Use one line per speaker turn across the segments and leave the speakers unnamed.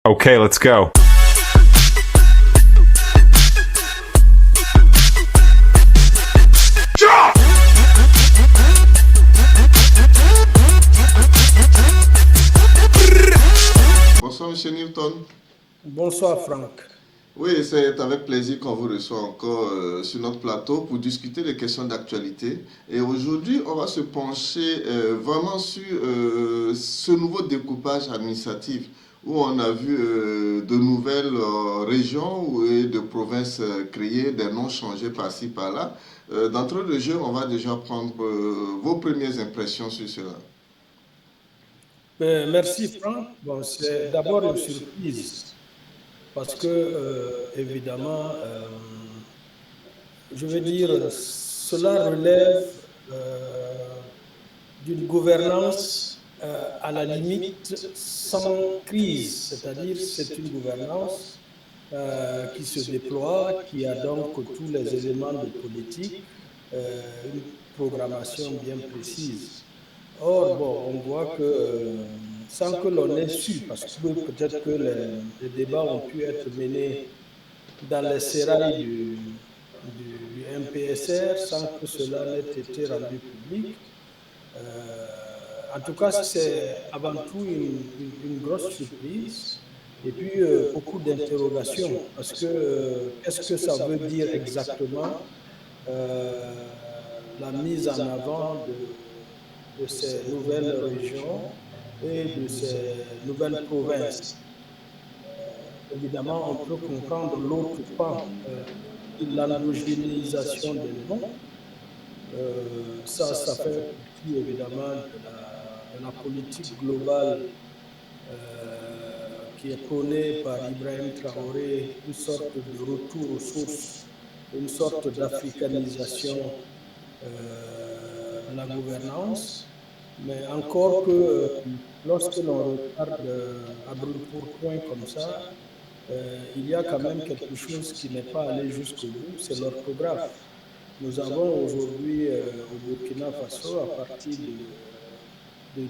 Okay, let's go.
Bonsoir, Monsieur Newton.
Bonsoir Franck.
Oui, c'est avec plaisir qu'on vous reçoit encore sur notre plateau pour discuter des questions d'actualité. Et aujourd'hui, on va se pencher vraiment sur ce nouveau découpage administratif où on a vu de nouvelles régions et de provinces créées, des noms changés par-ci, par-là. D'entrée de jeu, on va déjà prendre vos premières impressions sur cela.
Merci Franck. Bon, c'est d'abord une surprise parce que, évidemment, je veux dire, cela relève d'une gouvernance à la limite sans crise, c'est-à-dire c'est une gouvernance qui se déploie, qui a donc tous les éléments de politique, une programmation bien précise. Or, bon, on voit que sans que l'on ait su, parce que peut-être que les débats ont pu être menés dans les sérails du MPSR sans que cela n'ait été rendu public. En tout cas, c'est avant tout une grosse surprise et puis beaucoup d'interrogations parce que qu'est-ce que ça veut dire exactement la mise en avant de ces nouvelles régions et de ces nouvelles provinces. Évidemment, on peut comprendre l'autre pan, l'endogénéisation des noms. Ça fait partie évidemment de la politique globale qui est prônée par Ibrahim Traoré, une sorte de retour aux sources, une sorte d'africanisation de la gouvernance. Mais encore que lorsque l'on regarde à brûle pour point comme ça, il y a quand même quelque chose qui n'est pas allé jusqu'au bout, c'est l'orthographe. Nous avons aujourd'hui au Burkina Faso, à partir de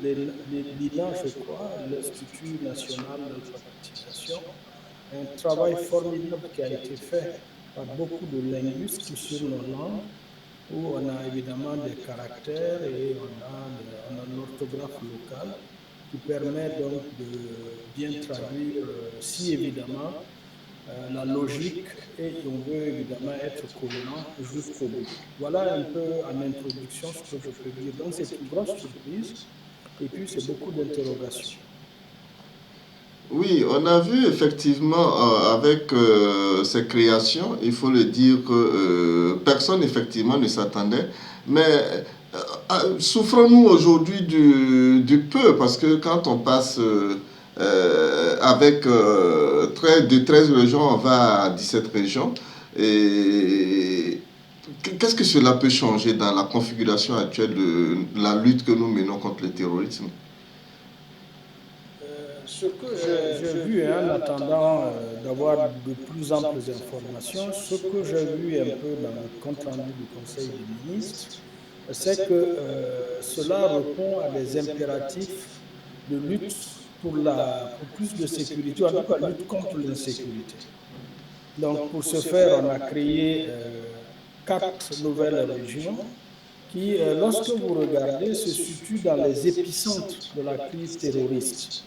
l'INA, je crois, l'Institut national d'alphabétisation, un travail formidable qui a été fait par beaucoup de linguistes sur nos langues, où on a évidemment des caractères et on a l'orthographe locale qui permet donc de bien traduire, si évidemment, la logique et on veut évidemment être cohérent jusqu'au bout. Voilà un peu en introduction ce que je peux dire. Donc c'est une grosse surprise et puis c'est beaucoup d'interrogations.
Oui, on a vu effectivement avec ces créations, il faut le dire que personne effectivement ne s'attendait. Mais souffrons-nous aujourd'hui du peu, parce que quand on passe avec de 13 régions, on va à 17 régions. Et qu'est-ce que cela peut changer dans la configuration actuelle de la lutte que nous menons contre le terrorisme?
Ce que j'ai vu en attendant d'avoir de plus amples informations, ce que j'ai vu un peu dans le compte-rendu du Conseil des ministres, c'est que cela répond à des impératifs de lutte pour plus de sécurité, en tout cas lutte contre l'insécurité. Donc pour ce faire, on a créé 4 nouvelles régions qui, lorsque vous regardez, se situent dans les épicentres de la crise terroriste.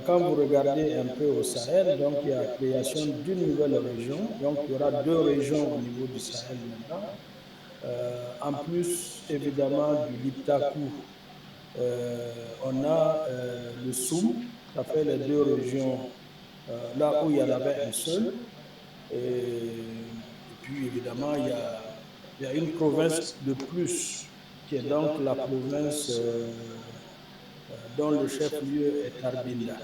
Quand vous regardez un peu au Sahel, donc il y a la création d'une nouvelle région, donc il y aura 2 régions au niveau du Sahel maintenant. En plus, évidemment, du Liptako, on a le Soum, ça fait les 2 régions là où il y en avait un seul. Et puis, évidemment, il y a une province de plus, qui est donc la province dont le chef-lieu est Tarbinda.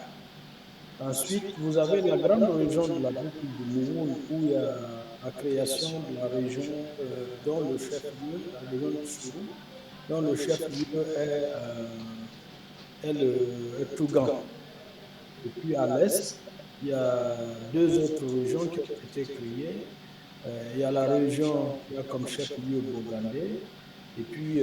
Ensuite, vous avez la grande région de la boucle de Mouroun, où il y a la création de la région dont le chef-lieu, la région de Sourou, dont le chef-lieu est Tougan. Et puis à l'est, il y a 2 autres régions qui ont été créées. Il y a la région qui a comme chef-lieu Bogandé, et puis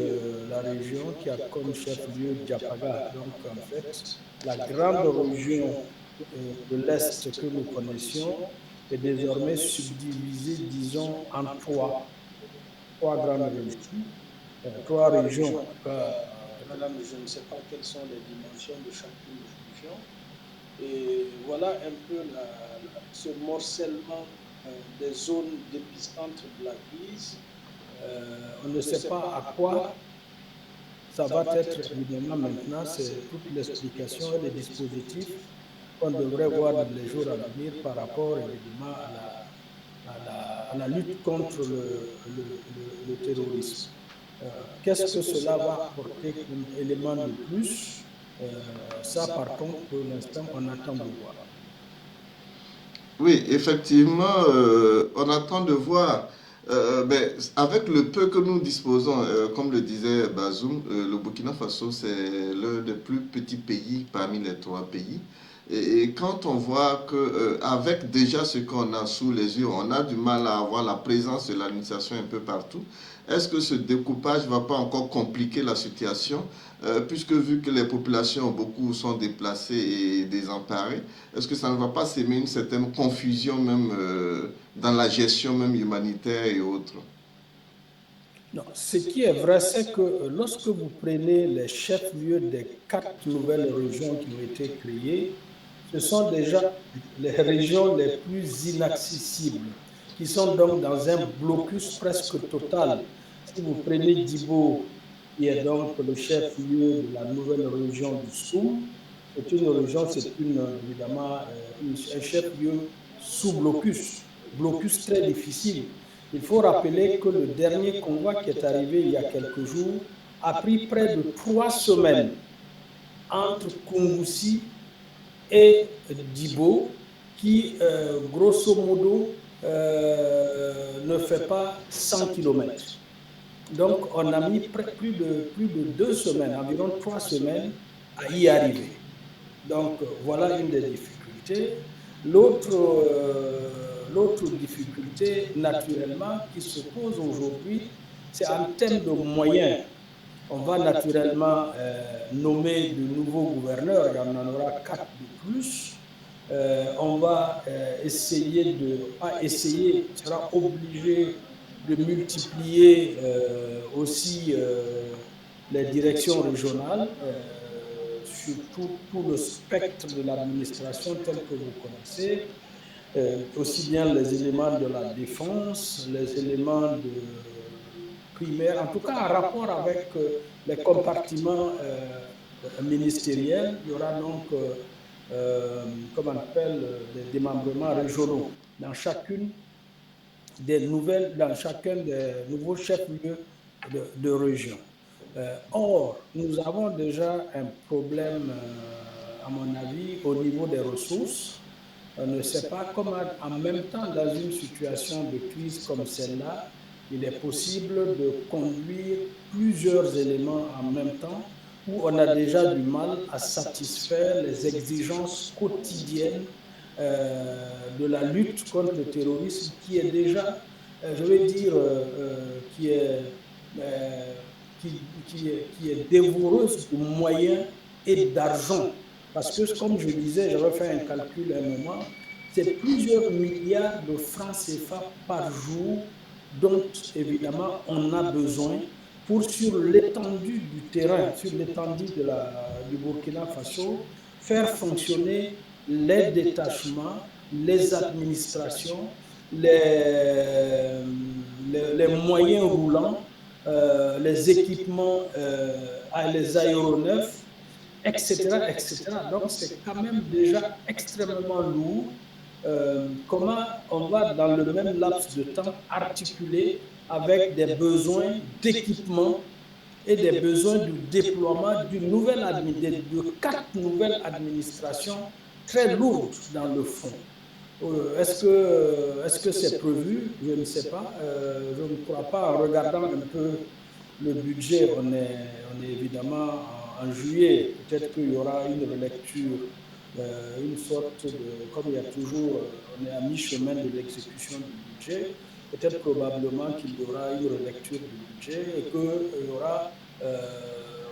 la région qui a comme chef-lieu Diapaga. Donc en fait, la grande région de l'Est que nous connaissions est désormais subdivisée, disons, en trois grandes régions, trois régions en tout cas. Madame, je ne sais pas quelles sont les dimensions de chacune des régions. Et voilà un peu ce morcellement des zones d'épicentre de la crise. On ne sait pas à quoi ça va être évidemment maintenant. C'est toute l'explication et les dispositifs qu'on devrait voir dans les jours à venir par rapport évidemment à la lutte contre le terrorisme. Qu'est-ce que cela va apporter comme élément de plus? Ça, par contre, pour l'instant, on attend de voir.
Oui, effectivement, on attend de voir. Mais avec le peu que nous disposons, comme le disait Bazoum, le Burkina Faso, c'est l'un des plus petits pays parmi les trois pays. Et quand on voit que avec déjà ce qu'on a sous les yeux, on a du mal à avoir la présence de l'administration un peu partout, est-ce que ce découpage ne va pas encore compliquer la situation, puisque vu que les populations, beaucoup sont déplacées et désemparées, est-ce que ça ne va pas s'aimer une certaine confusion même dans la gestion même humanitaire et autres?
Non, ce qui est vrai, c'est que lorsque vous prenez les chefs-lieux des quatre nouvelles régions qui ont été créées, ce sont déjà les régions les plus inaccessibles, qui sont donc dans un blocus presque total. Si vous prenez Dibo, qui est donc le chef-lieu de la nouvelle région du Soum, c'est une région, c'est évidemment un chef-lieu sous blocus, blocus très difficile. Il faut rappeler que le dernier convoi qui est arrivé il y a quelques jours a pris près de 3 semaines entre Kungusi et Dibo, qui, grosso modo, ne fait pas 100 km. Donc, on a mis plus de 2 semaines, environ 3 semaines, à y arriver. Donc, voilà une des difficultés. L'autre difficulté, naturellement, qui se pose aujourd'hui, c'est en termes de moyens. On va naturellement nommer de nouveaux gouverneurs, il y en aura 4 de plus. On va essayer pas essayer, on sera obligé de multiplier aussi les directions régionales sur tout le spectre de l'administration tel que vous connaissez, aussi bien les éléments de la défense, les éléments de primaire, en tout cas en rapport avec les compartiments ministériels. Il y aura donc, comme on appelle, des démembrements régionaux dans chacun des nouveaux chefs-lieux de région. Or, nous avons déjà un problème, à mon avis, au niveau des ressources. On ne sait pas comment, en même temps, dans une situation de crise comme celle-là, il est possible de conduire plusieurs éléments en même temps, où on a déjà du mal à satisfaire les exigences quotidiennes de la lutte contre le terrorisme, qui est déjà, je vais dire, qui est dévoreuse de moyens et d'argent. Parce que, comme je disais, j'avais fait un calcul à un moment, c'est plusieurs milliards de francs CFA par jour dont, évidemment, on a besoin pour, sur l'étendue du terrain, sur l'étendue du Burkina Faso, faire fonctionner les détachements, les administrations, les moyens roulants, les équipements, les aéronefs, etc., etc. Donc, c'est quand même déjà extrêmement lourd. Comment on va, dans le même laps de temps, articuler avec des besoins d'équipement et des besoins du déploiement de 4 nouvelles administrations très lourdes dans le fond. Est-ce que c'est prévu? Je ne sais pas. Je ne crois pas. En regardant un peu le budget, on est évidemment en juillet. Peut-être qu'il y aura une relecture, une sorte de, comme il y a toujours, on est à mi-chemin de l'exécution du budget. peut-être probablement qu'il y aura une relecture du budget et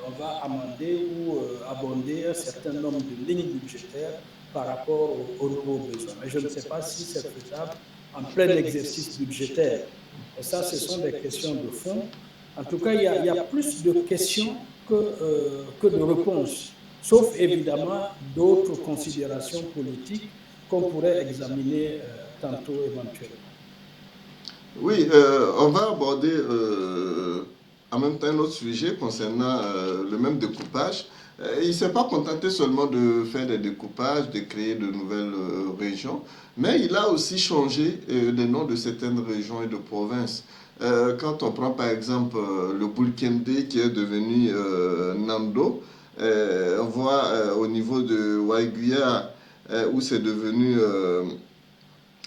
on va amender ou abonder un certain nombre de lignes budgétaires par rapport aux nouveaux besoins. Mais je ne sais pas si c'est faisable en plein exercice budgétaire. Et ça, ce sont des questions de fond. En tout cas, il y a plus de questions que de réponses, sauf évidemment d'autres considérations politiques qu'on pourrait examiner tantôt éventuellement.
Oui, on va aborder en même temps un autre sujet concernant le même découpage. Il ne s'est pas contenté seulement de faire des découpages, de créer de nouvelles régions, mais il a aussi changé les noms de certaines régions et de provinces. Quand on prend par exemple le Bulkende qui est devenu Nando, on voit au niveau de Waiguya où c'est devenu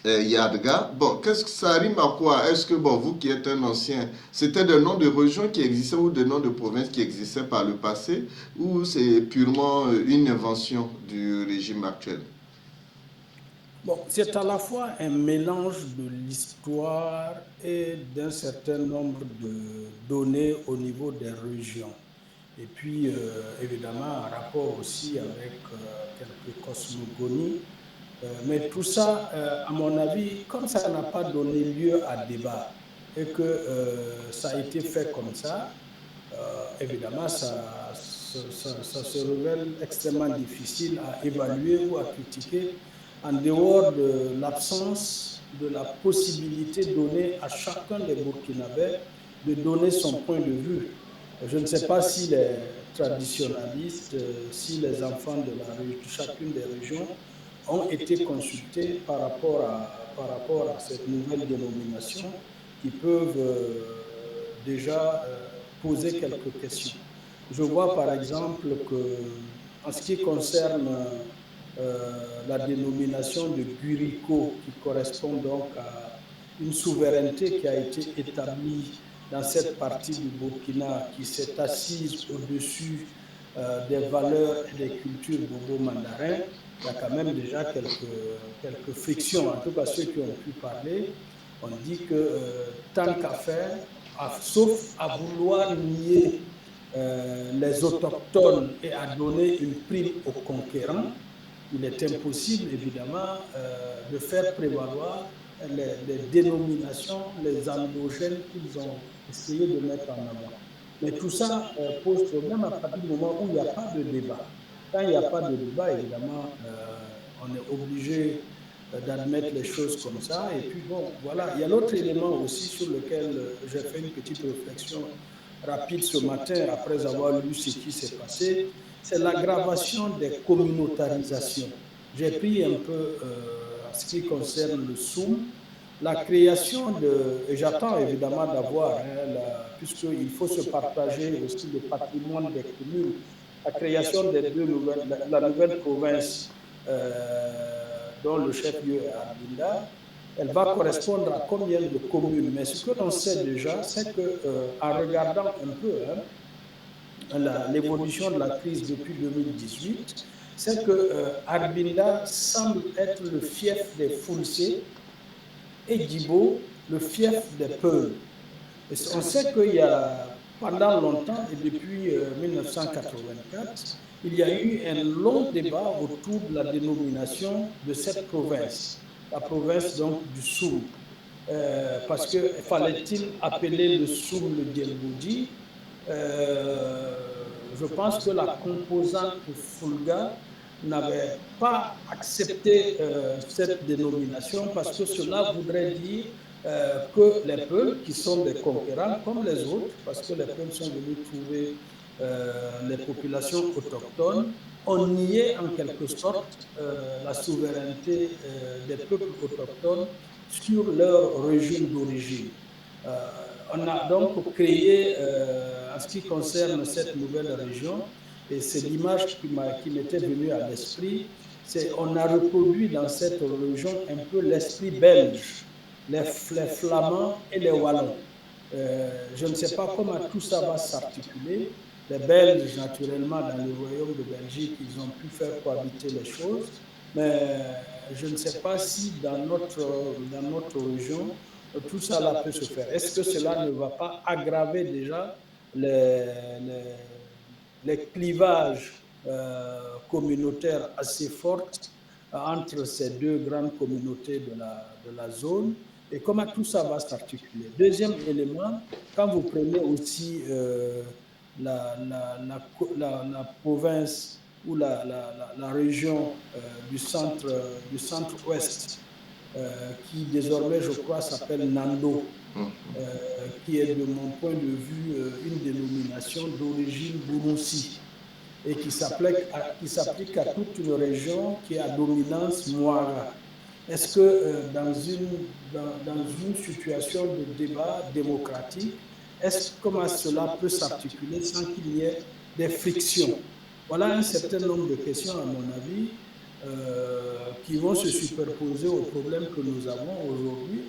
Yadga. Bon, qu'est-ce que ça rime à quoi? Est-ce que, bon, vous qui êtes un ancien, c'était des noms de régions qui existaient ou des noms de provinces qui existaient par le passé, ou c'est purement une invention du régime actuel?
Bon, c'est à la fois un mélange de l'histoire et d'un certain nombre de données au niveau des régions. Et puis, évidemment, un rapport aussi avec quelques cosmogonies. Mais tout ça, à mon avis, comme ça n'a pas donné lieu à débat et que ça a été fait comme ça, évidemment, ça se révèle extrêmement difficile à évaluer ou à critiquer en dehors de l'absence de la possibilité donnée à chacun des Burkinabés de donner son point de vue. Je ne sais pas si les traditionalistes, si les enfants de chacune des régions ont été consultés par rapport à cette nouvelle dénomination qui peuvent déjà poser quelques questions. Je vois par exemple que, en ce qui concerne la dénomination de Guriko, qui correspond donc à une souveraineté qui a été établie dans cette partie du Burkina, qui s'est assise au-dessus des valeurs et des cultures bobo-mandarins, il y a quand même déjà quelques frictions. En tout cas, ceux qui ont pu parler, on dit que tant qu'à faire, sauf à vouloir nier les autochtones et à donner une prime aux conquérants, il est impossible, évidemment, de faire prévaloir les dénominations, les endogènes qu'ils ont essayé de mettre en avant. Mais tout ça pose problème à partir du moment où il n'y a pas de débat. Quand il n'y a pas de débat, évidemment, on est obligé d'admettre les choses comme ça. Et puis, bon, voilà. Il y a l'autre élément aussi sur lequel j'ai fait une petite réflexion rapide ce matin après avoir lu ce qui s'est passé, c'est l'aggravation des communautarisations. J'ai pris un peu ce qui concerne le Soum, la création et j'attends évidemment d'avoir, puisqu'il faut se partager aussi le patrimoine des communes, la création des la nouvelle province dont le chef-lieu est Arbinda, elle va correspondre à combien de communes. Mais ce que l'on sait déjà, c'est qu'en regardant un peu l'évolution de la crise depuis 2018, c'est que Arbinda semble être le fief des Foulsé et Djibo le fief des Peuls. Et on sait qu'il y a, pendant longtemps, et depuis 1984, il y a eu un long débat autour de la dénomination de cette province, la province donc du Soum. Parce que fallait-il appeler le Soum le Djelboudi? Je pense que la composante Fulga n'avait pas accepté cette dénomination parce que cela voudrait dire que les Peuls, qui sont des conquérants comme les autres, parce que les Peuls sont venus trouver les populations autochtones, ont nié en quelque sorte la souveraineté des peuples autochtones sur leur régime d'origine. On a donc créé, en ce qui concerne cette nouvelle région, et c'est l'image qui m'était venue à l'esprit, on a reproduit dans cette région un peu l'esprit belge, les Flamands et les Wallons. Je ne sais pas comment tout ça va s'articuler. Les Belges, naturellement, dans le royaume de Belgique, ils ont pu faire cohabiter les choses, mais je ne sais pas si dans notre région, tout ça là peut se faire. Est-ce que cela ne va pas aggraver déjà les, les, les clivages communautaires assez forts entre ces deux grandes communautés de la zone et comment tout ça va s'articuler. Deuxième élément, quand vous prenez aussi la province ou la région du centre-ouest, qui désormais, je crois, s'appelle Nando, qui est de mon point de vue une dénomination d'origine Burunsi et qui s'applique à toute une région qui est à dominance Mouara. Est-ce que dans une situation de débat démocratique, comment cela peut s'articuler sans qu'il y ait des frictions? Voilà un certain nombre de questions, à mon avis, qui vont se superposer aux problèmes que nous avons aujourd'hui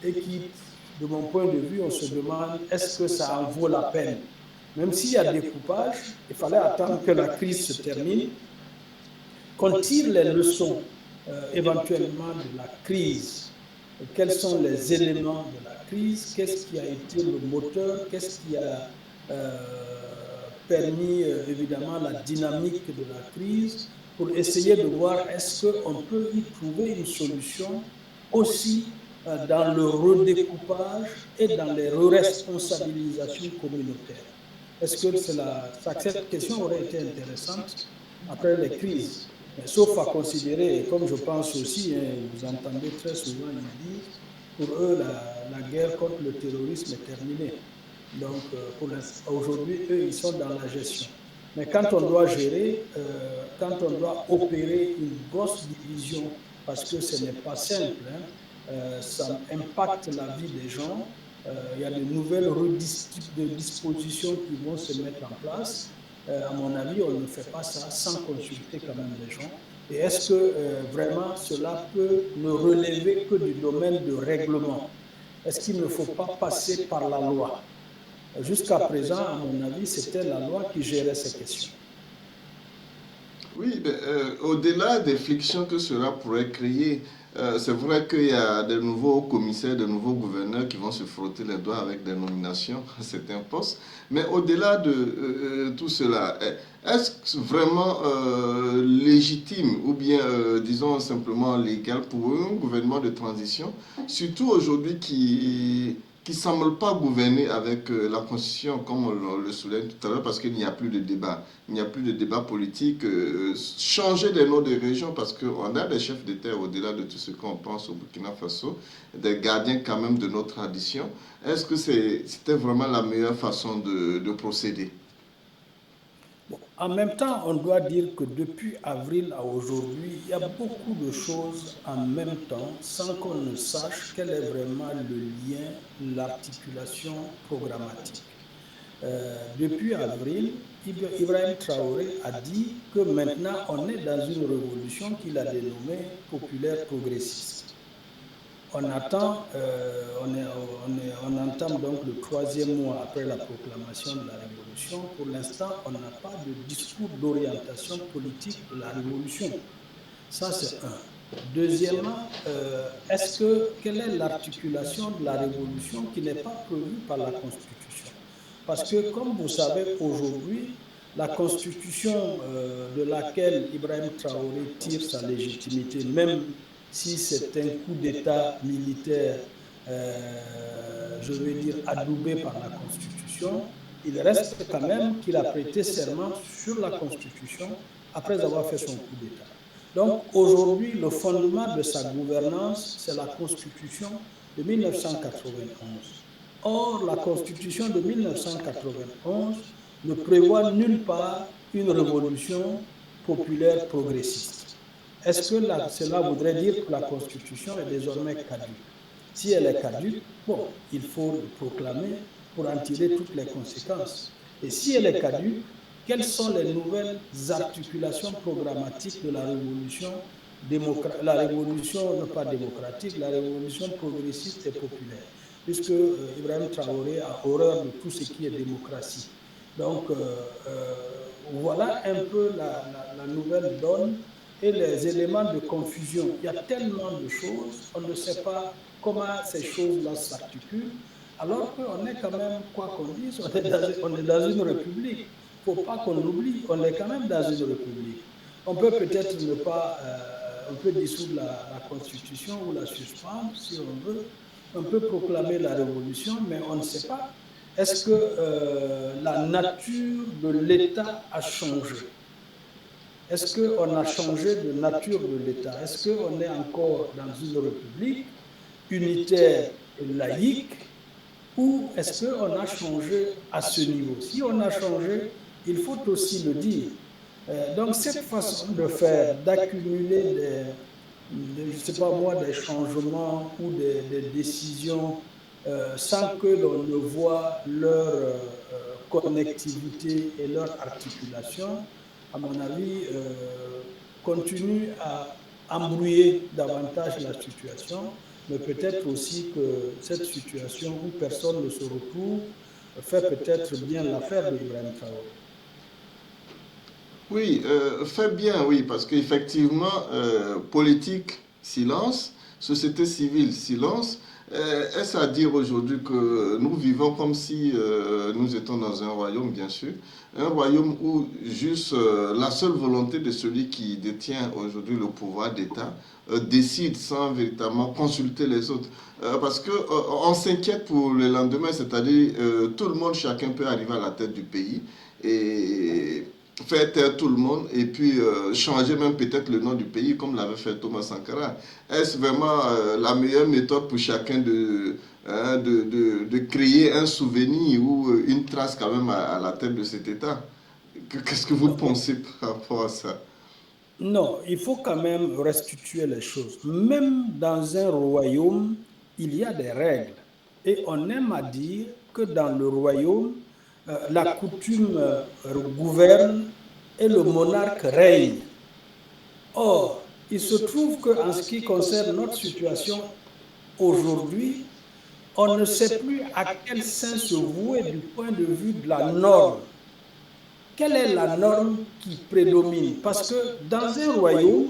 et qui, de mon point de vue, on se demande est-ce que ça en vaut la peine? Même s'il y a découpage, il fallait attendre que la crise se termine, qu'on tire les leçons éventuellement de la crise. Quels sont les éléments de la crise? Qu'est-ce qui a été le moteur? Qu'est-ce qui a permis évidemment la dynamique de la crise? Pour essayer de voir est-ce qu'on peut y trouver une solution aussi dans le redécoupage et dans les responsabilisations communautaires. Est-ce que cette question aurait été intéressante après les crises? Mais sauf à considérer, et comme je pense aussi, vous entendez très souvent, ils disent, pour eux, la guerre contre le terrorisme est terminée. Donc, aujourd'hui, eux, ils sont dans la gestion. Mais quand on doit gérer, quand on doit opérer une grosse division, parce que ce n'est pas simple, ça impacte la vie des gens, il y a de nouvelles dispositions qui vont se mettre en place. À mon avis, on ne fait pas ça sans consulter quand même les gens. Et est-ce que vraiment cela peut ne relever que du domaine de règlement? Est-ce qu'il ne faut pas passer par la loi? Jusqu'à présent, à mon avis, c'était la loi qui gérait ces questions.
Oui, au-delà des frictions que cela pourrait créer, c'est vrai qu'il y a de nouveaux commissaires, de nouveaux gouverneurs qui vont se frotter les doigts avec des nominations à certains postes. Mais au-delà de tout cela, est-ce vraiment légitime ou bien, disons simplement légal pour un gouvernement de transition, surtout aujourd'hui qui ne semble pas gouverner avec la Constitution, comme on le souligne tout à l'heure, parce qu'il n'y a plus de débat. Il n'y a plus de débat politique. Changer des noms de régions, parce qu'on a des chefs d'État au-delà de tout ce qu'on pense au Burkina Faso, des gardiens quand même de nos traditions. Est-ce que c'était vraiment la meilleure façon de procéder?
Bon, en même temps, on doit dire que depuis avril à aujourd'hui, il y a beaucoup de choses en même temps sans qu'on ne sache quel est vraiment le lien, l'articulation programmatique. Depuis avril, Ibrahim Traoré a dit que maintenant on est dans une révolution qu'il a dénommée populaire progressiste. On attend, on entame donc le 3e mois après la proclamation de la révolution. Pour l'instant, on n'a pas de discours d'orientation politique de la révolution. Ça, c'est un. Deuxièmement, quelle est l'articulation de la révolution qui n'est pas prévue par la Constitution? Parce que, comme vous savez, aujourd'hui, la Constitution de laquelle Ibrahim Traoré tire sa légitimité, même si c'est un coup d'État militaire, je veux dire, adoubé par la Constitution, il reste quand même qu'il a prêté serment sur la Constitution après avoir fait son coup d'État. Donc aujourd'hui, le fondement de sa gouvernance, c'est la Constitution de 1991. Or, la Constitution de 1991 ne prévoit nulle part une révolution populaire progressiste. Est-ce que cela voudrait dire que la Constitution est désormais caduque? Si elle est caduque, bon, il faut le proclamer pour en tirer toutes les conséquences. Et si elle est caduque, quelles sont les nouvelles articulations programmatiques de la révolution pas démocratique, la révolution progressiste et populaire? Puisque Ibrahim Traoré a horreur de tout ce qui est démocratie. Donc, voilà un peu la nouvelle donne et les éléments de confusion. Il y a tellement de choses, on ne sait pas comment ces choses-là s'articulent, alors qu'on est quand même, quoi qu'on dise, on est dans une république. Il ne faut pas qu'on l'oublie, on est quand même dans une république. On peut peut-être ne pas, on peut dissoudre la constitution ou la suspendre si on veut, on peut proclamer la révolution, mais on ne sait pas. Est-ce que la nature de l'État a changé? Est-ce qu'on a changé de nature de l'État? Est-ce qu'on est encore dans une république unitaire et laïque ou est-ce qu'on a changé à ce niveau? Si on a changé, il faut aussi le dire. Donc cette façon de faire, d'accumuler je ne sais pas moi, des changements ou des décisions sans que l'on ne voit leur connectivité et leur articulation, à mon avis, continue à embrouiller davantage la situation, mais peut-être aussi que cette situation où personne ne se retrouve fait peut-être bien l'affaire d'Ibrahim Traoré.
Oui, fait bien, oui, parce qu'effectivement, politique, silence, société civile, silence. Est-ce à dire aujourd'hui que nous vivons comme si nous étions dans un royaume, bien sûr, un royaume où juste la seule volonté de celui qui détient aujourd'hui le pouvoir d'État décide sans véritablement consulter les autres. Parce que on s'inquiète pour le lendemain, c'est-à-dire tout le monde, chacun peut arriver à la tête du pays et faire taire tout le monde et puis changer même peut-être le nom du pays comme l'avait fait Thomas Sankara. Est-ce vraiment la meilleure méthode pour chacun de créer un souvenir ou une trace quand même à la tête de cet État? Qu'est-ce que vous
Non,
pensez par rapport à ça?
non, il faut quand même restituer les choses. Même dans un royaume, il y a des règles. Et on aime à dire que dans le royaume, la coutume gouverne et le monarque règne. Or, il se trouve qu'en ce qui concerne notre situation aujourd'hui, on ne sait plus à quel sein se vouer du point de vue de la norme. Quelle est la norme qui prédomine? Parce que dans un royaume,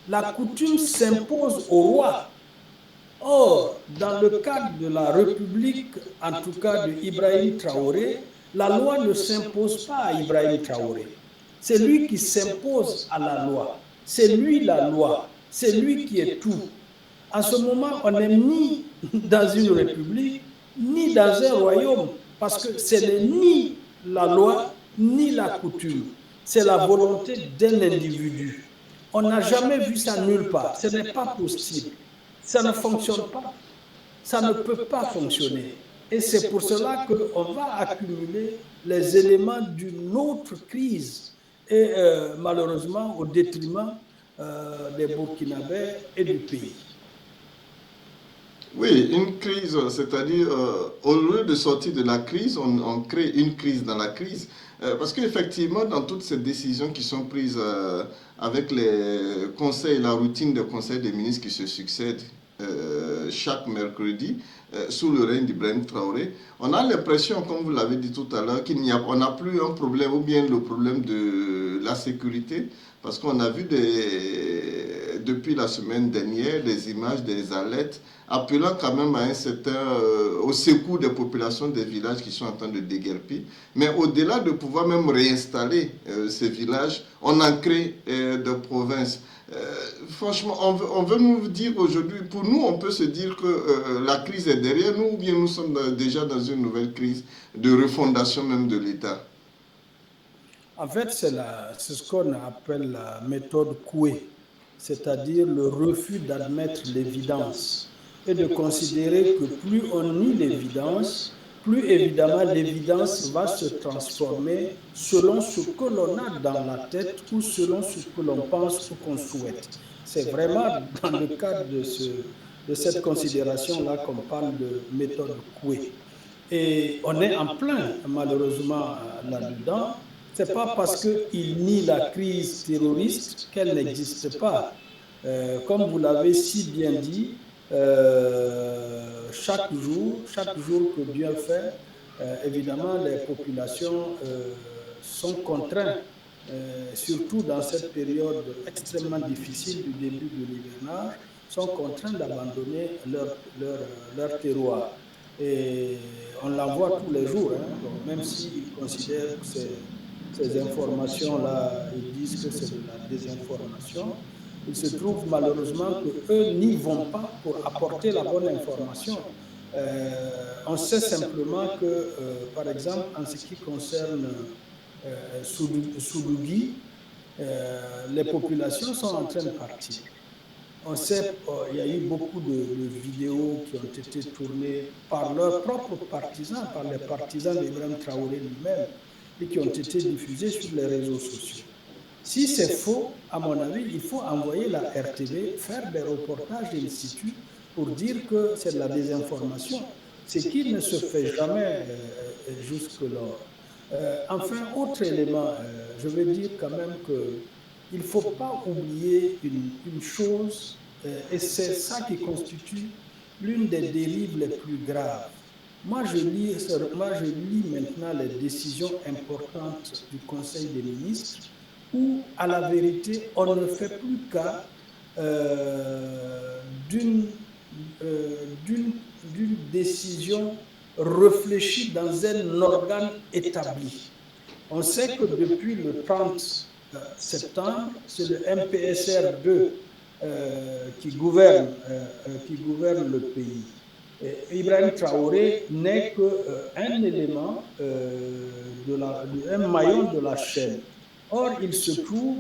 la coutume s'impose au roi. Or, dans le cadre de la République, en tout cas de Ibrahim Traoré, la loi ne s'impose pas à Ibrahim Traoré. C'est lui qui s'impose à la loi. C'est lui la loi. C'est lui qui est tout. En ce moment, on n'est ni dans une république, ni dans un royaume, parce que ce n'est ni la loi, ni la coutume. C'est la volonté d'un individu. On n'a jamais vu ça nulle part. Ce n'est pas possible. Ça ne fonctionne pas. Ça ne peut pas fonctionner. Et c'est pour cela qu'on va accumuler les éléments d'une autre crise. Et malheureusement, au détriment des Burkinabés et du pays.
Oui, une crise, c'est-à-dire, au lieu de sortir de la crise, on crée une crise dans la crise. Parce qu'effectivement, dans toutes ces décisions qui sont prises avec les conseils, la routine des conseils des ministres qui se succèdent chaque mercredi, sous le règne d'Ibrahim Traoré, on a l'impression, comme vous l'avez dit tout à l'heure, on n'a plus un problème, ou bien le problème de la sécurité, parce qu'on a vu depuis la semaine dernière des images, des alertes appelant quand même à un certain, au secours des populations des villages qui sont en train de déguerpir. Mais au-delà de pouvoir même réinstaller ces villages, on en crée de provinces. Franchement, on veut nous dire aujourd'hui, pour nous, on peut se dire que la crise est derrière nous ou bien nous sommes déjà dans une nouvelle crise de refondation même de l'État.
En fait, c'est ce qu'on appelle la méthode Coué, c'est-à-dire le refus d'admettre l'évidence et de considérer que plus on nie l'évidence, plus évidemment l'évidence va se transformer selon ce que l'on a dans la tête ou selon ce que l'on pense ou qu'on souhaite. C'est vraiment dans le cadre de cette considération-là qu'on parle de méthode Coué. Et on est en plein, malheureusement, là-dedans. Ce n'est pas parce qu'il nie la crise terroriste qu'elle n'existe pas. Comme vous l'avez si bien dit, chaque jour que Dieu fait, évidemment, les populations sont contraintes surtout dans cette période extrêmement difficile du début de l'hivernage, sont contraints d'abandonner leur terroir. Et on l'en voit tous les jours, hein. Bon, même s'ils considèrent que ces informations-là, ils disent que c'est de la désinformation, il se trouve malheureusement qu'eux n'y vont pas pour apporter la bonne information. On sait simplement que, par exemple, en ce qui concerne Soudougui, les populations sont en train de partir. On sait qu'il y a eu beaucoup de vidéos qui ont été tournées par leurs propres partisans, par les partisans d'Ibrahim Traoré lui-même, et qui ont été diffusées sur les réseaux sociaux. Si c'est faux, à mon avis, il faut envoyer la RTV, faire des reportages in situ pour dire que c'est de la désinformation, ce qui ne se fait jamais jusque-là. Enfin, autre élément, je veux dire quand même qu'il ne faut pas oublier une chose, et c'est ça qui constitue l'une des dérives les plus graves. Moi, je lis maintenant les décisions importantes du Conseil des ministres où, à la vérité, on ne fait plus cas d'une décision réfléchie dans un organe établi. On sait que depuis le 30 septembre, c'est le MPSR 2 qui gouverne le pays. Et Ibrahim Traoré n'est qu'un élément, un maillon de la chaîne. Or, il se trouve,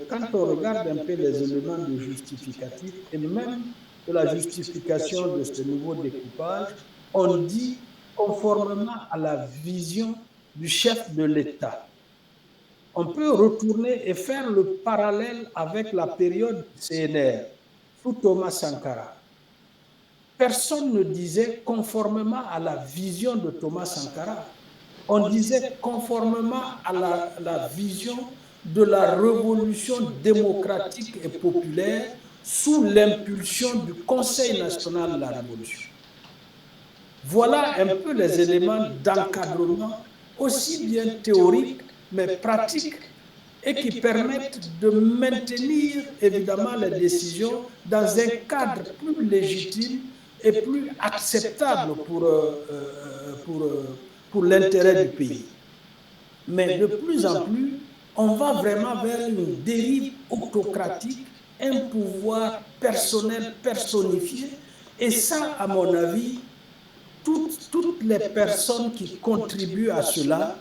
quand on regarde un peu les éléments de justificatif et même de la justification de ce nouveau découpage, on dit conformément à la vision du chef de l'État. On peut retourner et faire le parallèle avec la période CNR, sous Thomas Sankara. Personne ne disait conformément à la vision de Thomas Sankara. On disait conformément à la vision de la révolution démocratique et populaire sous l'impulsion du Conseil national de la Révolution. Voilà un peu les éléments d'encadrement, aussi bien théoriques, mais pratiques, et qui permettent de maintenir évidemment les décisions dans un cadre plus légitime et plus acceptable pour l'intérêt du pays. Mais de plus en plus, on va vraiment vers une dérive autocratique, un pouvoir personnel personnifié, et ça, à mon avis, toutes les personnes qui contribuent à cela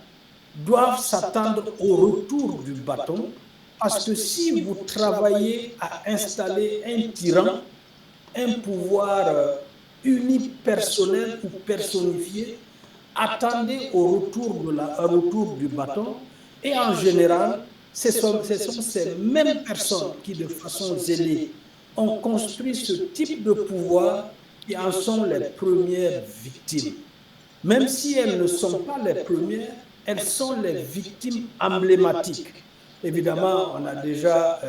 doivent s'attendre au retour du bâton, parce que si vous travaillez à installer un tyran, un pouvoir unipersonnel ou personnifié, attendez au retour du bâton, et en général, ce sont ces mêmes personnes qui, de façon zélée, ont construit ce type de pouvoir qui en sont les premières victimes. Même si elles ne sont pas les premières, elles sont les victimes emblématiques. Évidemment, on a déjà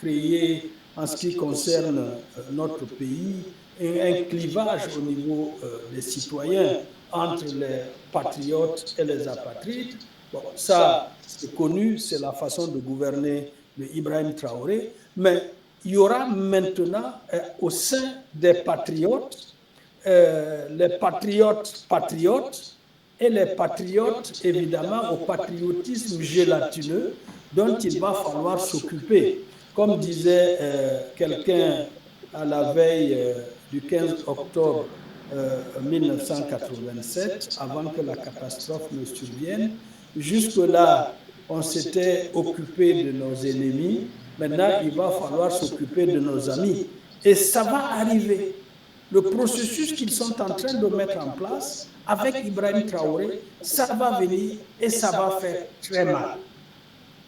créé, en ce qui concerne notre pays, un clivage au niveau des citoyens entre les patriotes et les apatrides. Bon, ça, c'est connu, c'est la façon de gouverner de Ibrahim Traoré, mais il y aura maintenant au sein des patriotes, les patriotes et les patriotes, évidemment, au patriotisme gélatineux dont il va falloir s'occuper. Comme disait quelqu'un à la veille du 15 octobre 1987, avant que la catastrophe ne survienne, jusque-là, on s'était occupé de nos ennemis, maintenant il va falloir s'occuper de nos amis. Et ça va arriver. Le processus qu'ils sont en train de mettre en place avec Ibrahim Traoré, ça va venir et ça va faire très mal.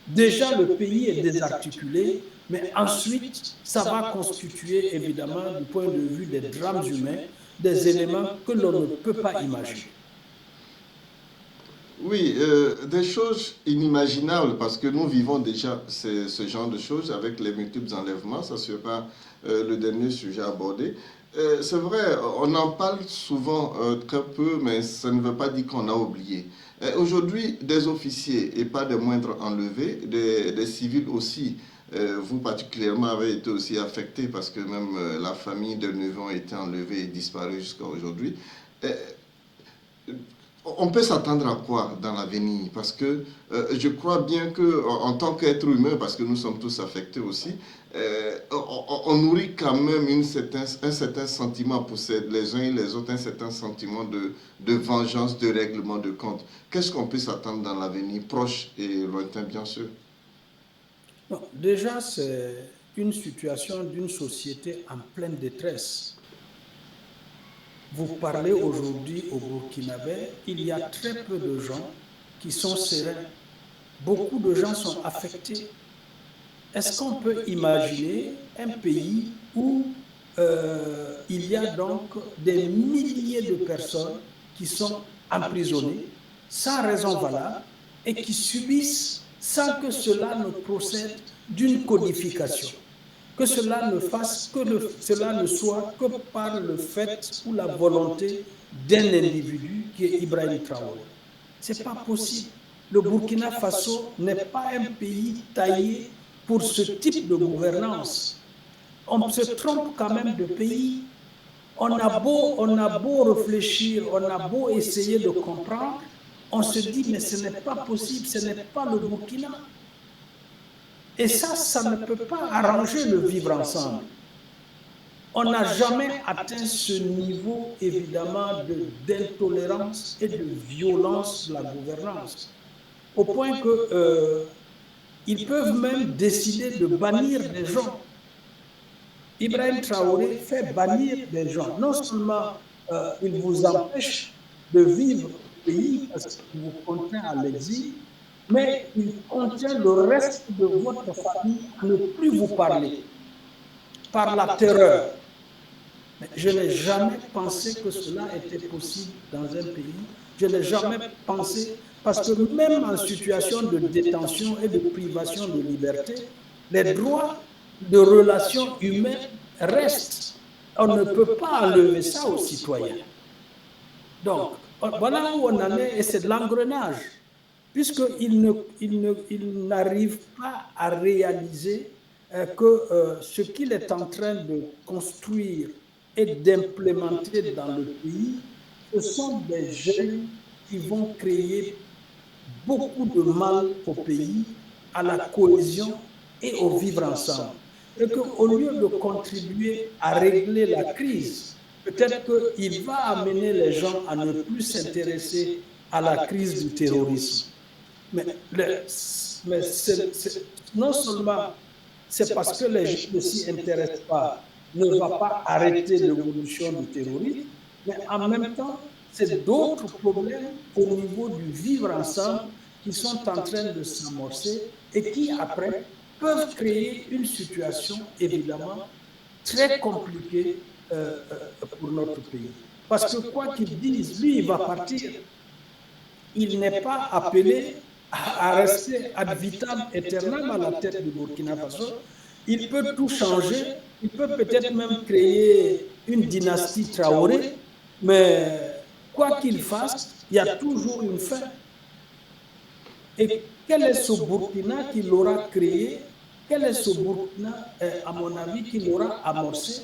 Déjà, le pays est désarticulé, mais ensuite, ça va constituer, évidemment, du point de vue des drames humains, des éléments que l'on ne peut pas imaginer.
Oui, des choses inimaginables parce que nous vivons déjà ce genre de choses avec les multiples enlèvements. Ça sera le dernier sujet abordé. C'est vrai, on en parle souvent très peu, mais ça ne veut pas dire qu'on a oublié. Aujourd'hui, des officiers et pas des moindres enlevés, des civils aussi. Vous particulièrement avez été aussi affecté parce que même la famille de neveux ont été enlevée et disparue jusqu'à aujourd'hui. Euh, on peut s'attendre à quoi dans l'avenir? Parce que je crois bien que en tant qu'être humain, parce que nous sommes tous affectés aussi, on nourrit quand même un certain sentiment pour les uns et les autres, un certain sentiment de vengeance, de règlement de compte. Qu'est-ce qu'on peut s'attendre dans l'avenir, proche et lointain, bien sûr?
Bon, déjà, c'est une situation d'une société en pleine détresse. Vous parlez aujourd'hui au Burkinabé, il y a très peu de gens qui sont sereins. Beaucoup de gens sont affectés. Est-ce qu'on peut imaginer un pays où il y a donc des milliers de personnes qui sont emprisonnées sans raison valable et qui subissent sans que cela ne procède d'une codification, que cela ne fasse, cela ne soit que par le fait ou la volonté d'un individu qui est Ibrahim Traoré. Ce n'est pas possible. Le Burkina Faso n'est pas un pays taillé pour ce type de gouvernance. On se trompe quand même de pays. On a beau réfléchir, on a beau essayer de comprendre, on se dit mais ce n'est pas possible, ce n'est pas le Burkina. Et ça ne peut pas arranger le vivre ensemble. On n'a jamais atteint ce niveau, évidemment, d'intolérance et de violence de la gouvernance, au point que ils peuvent même décider de bannir des gens. Ibrahim Traoré fait bannir des gens. Non seulement il vous empêche de vivre au pays parce qu'il vous contraint à l'exil, mais il contraint le reste de votre famille à ne plus vous parler par la terreur. Mais je n'ai jamais pensé que cela était possible dans un pays. Je n'ai jamais pensé, parce que même en situation de détention et de privation de liberté, les droits de relations humaines restent. On ne peut pas enlever ça aux citoyens. Donc, voilà où on en est, et c'est de l'engrenage, puisqu'il n'arrive pas à réaliser que ce qu'il est en train de construire et d'implémenter dans le pays, ce sont des jeunes qui vont créer beaucoup de mal au pays, à la cohésion et au vivre ensemble. Et qu'au lieu de contribuer à régler la crise, peut-être qu'il va amener les gens à ne plus s'intéresser à la crise du terrorisme. Mais non seulement c'est parce que les gens ne s'y intéressent pas, ne va pas arrêter l'évolution du terrorisme, mais en même temps, c'est d'autres problèmes au niveau du vivre ensemble qui sont en train de s'amorcer et qui, après, peuvent créer une situation, évidemment, très compliquée pour notre pays. Parce que quoi qu'ils disent, lui, il va partir. Il n'est pas appelé à rester ad vitam aeternam à la tête du Burkina Faso. Il peut tout changer, il peut peut-être même créer une dynastie Traoré, mais quoi qu'il fasse, il y a toujours une fin. Et quel est ce Burkina qu'il aura créé? Quel est ce Burkina, à mon avis, qu'il aura amorcé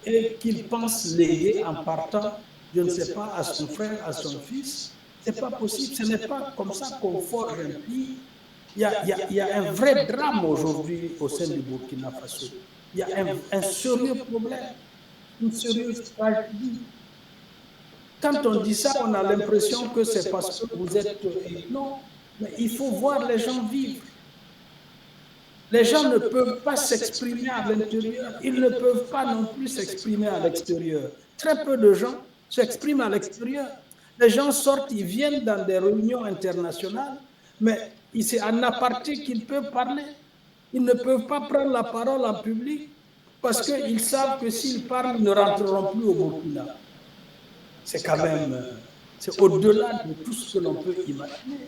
et qu'il pense léguer en partant, je ne sais pas, à son frère, à son fils? Ce n'est pas possible. Ce n'est pas comme ça qu'on forge un pays. Il y a un vrai drame aujourd'hui au sein du Burkina Faso. Il y a un sérieux problème, une sérieuse tragédie. Quand on dit ça, on a l'impression que c'est parce que vous êtes... Non, mais il faut voir les gens vivre. Les gens ne peuvent pas s'exprimer à l'intérieur. Ils ne peuvent pas non plus s'exprimer à l'extérieur. Très peu de gens s'expriment à l'extérieur. Les gens sortent, ils viennent dans des réunions internationales, mais c'est en aparté qu'ils peuvent parler. Ils ne peuvent pas prendre la parole en public parce qu'ils savent que s'ils parlent, ils ne rentreront plus au Burkina. C'est quand même C'est au-delà de tout ce que l'on peut imaginer.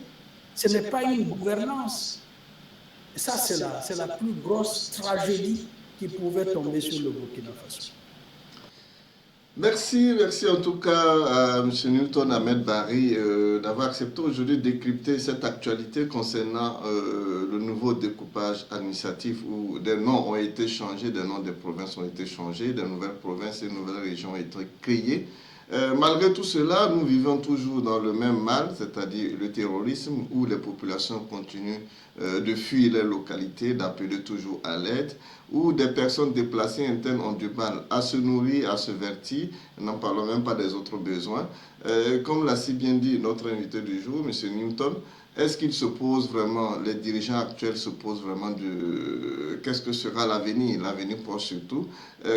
Ce n'est pas une gouvernance. Et ça, c'est la plus grosse tragédie qui pouvait tomber sur le Burkina Faso.
Merci en tout cas à M. Newton Ahmed Barry d'avoir accepté aujourd'hui de décrypter cette actualité concernant le nouveau découpage administratif où des noms ont été changés, des noms des provinces ont été changés, des nouvelles provinces et nouvelles régions ont été créées. Malgré tout cela, nous vivons toujours dans le même mal, c'est-à-dire le terrorisme, où les populations continuent de fuir les localités, d'appeler toujours à l'aide, où des personnes déplacées internes ont du mal à se nourrir, à se vertir, n'en parlons même pas des autres besoins. Comme l'a si bien dit notre invité du jour, M. Newton, est-ce qu'il se pose vraiment, les dirigeants actuels se posent vraiment de qu'est-ce que sera l'avenir? L'avenir proche surtout,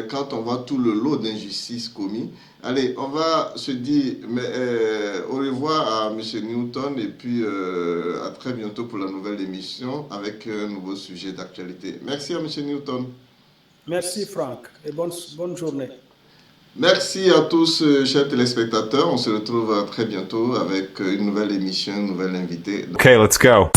quand on voit tout le lot d'injustices commis. Allez, on va se dire au revoir à M. Newton et puis à très bientôt pour la nouvelle émission avec un nouveau sujet d'actualité. Merci à M. Newton.
Merci Franck et bonne journée.
Merci à tous, chers téléspectateurs. On se retrouve très bientôt avec une nouvelle émission, une nouvelle invitée.
Okay, let's go.